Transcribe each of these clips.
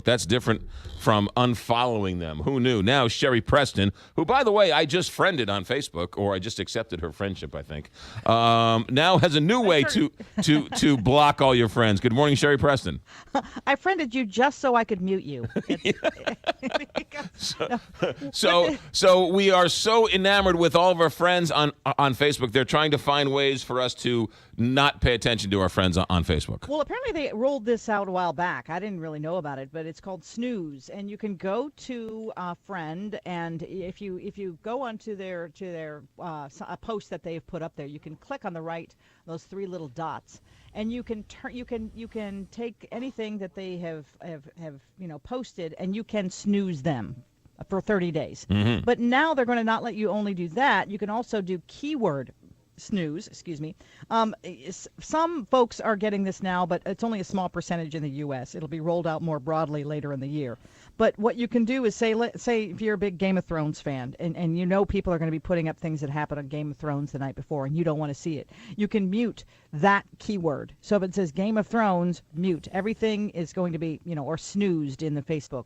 That's different from unfollowing them. Who knew? Now, Sherry Preston, who, by the way, I just friended on Facebook, or I just accepted her friendship, I think, now has a new way to block all your friends. Good morning, Sherry Preston. I friended you just so I could mute you. So we are so enamored with all of our friends on Facebook. They're trying to find ways for us to not pay attention to our friends on Facebook. Well, apparently they rolled this out a while back. I didn't really know about it, but it's called Snooze, and you can go to a friend, and if you go onto their a post that they've put up there, you can click on the right, those three little dots, and you can take anything that they have posted, and you can snooze them for 30 days. Mm-hmm. But now they're going to not let you only do that. You can also do keyword snooze, some folks are getting this now, but it's only a small percentage in the U.S. It'll be rolled out more broadly later in the year. But what you can do is say if you're a big Game of Thrones fan and you know people are going to be putting up things that happen on Game of Thrones the night before and you don't want to see it, you can mute that keyword. So if it says Game of Thrones, mute. Everything is going to be, or snoozed in the Facebook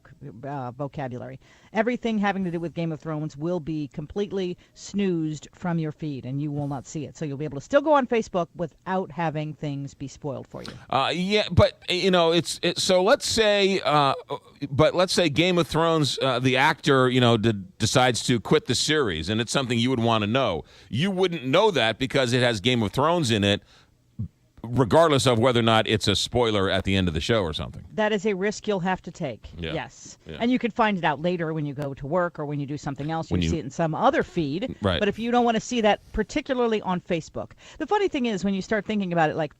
vocabulary. Everything having to do with Game of Thrones will be completely snoozed from your feed, and you will not see it. So you'll be able to still go on Facebook without having things be spoiled for you. Yeah, but so let's say, Game of Thrones, the actor, decides to quit the series, and it's something you would want to know. You wouldn't know that because it has Game of Thrones in it, regardless of whether or not it's a spoiler at the end of the show or something. That is a risk you'll have to take. Yeah. Yes. Yeah. And you can find it out later when you go to work or when you do something else. You see it in some other feed. Right. But if you don't want to see that, particularly on Facebook. The funny thing is when you start thinking about it, like,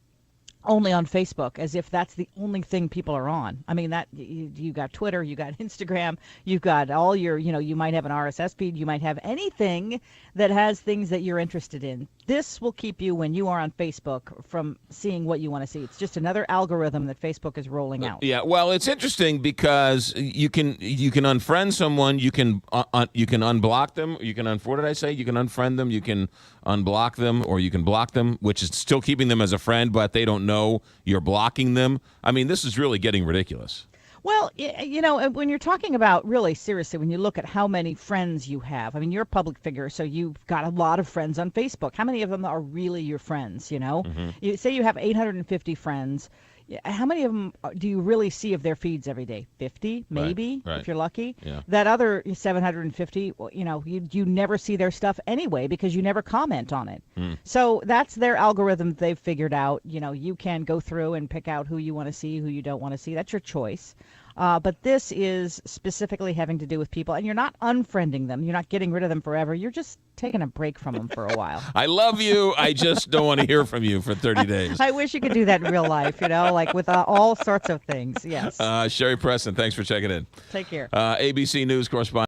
only on Facebook, as if that's the only thing people are on. I mean, that you got Twitter, you got Instagram, you've got all your, you might have an RSS feed, you might have anything that has things that you're interested in. This will keep you, when you are on Facebook, from seeing what you want to see. It's just another algorithm that Facebook is rolling out. Yeah, well, it's interesting because you can unfriend someone, you can unblock them, you can what did I say? You can unfriend them, you can unblock them, or you can block them, which is still keeping them as a friend, but they don't know you're blocking them. I mean, this is really getting ridiculous. Well, when you're talking about, really seriously, when you look at how many friends you have, I mean, you're a public figure, so you've got a lot of friends on Facebook. How many of them are really your friends, Mm-hmm. You say you have 850 friends. How many of them do you really see of their feeds every day? 50, maybe, right. if you're lucky. Yeah. That other 750, you never see their stuff anyway because you never comment on it. So that's their algorithm they've figured out. You can go through and pick out who you want to see, who you don't want to see. That's your choice. But this is specifically having to do with people, and you're not unfriending them. You're not getting rid of them forever. You're just taking a break from them for a while. I love you. I just don't want to hear from you for 30 days. I wish you could do that in real life, like with all sorts of things. Yes. Sherry Preston, thanks for checking in. Take care. ABC News correspondent.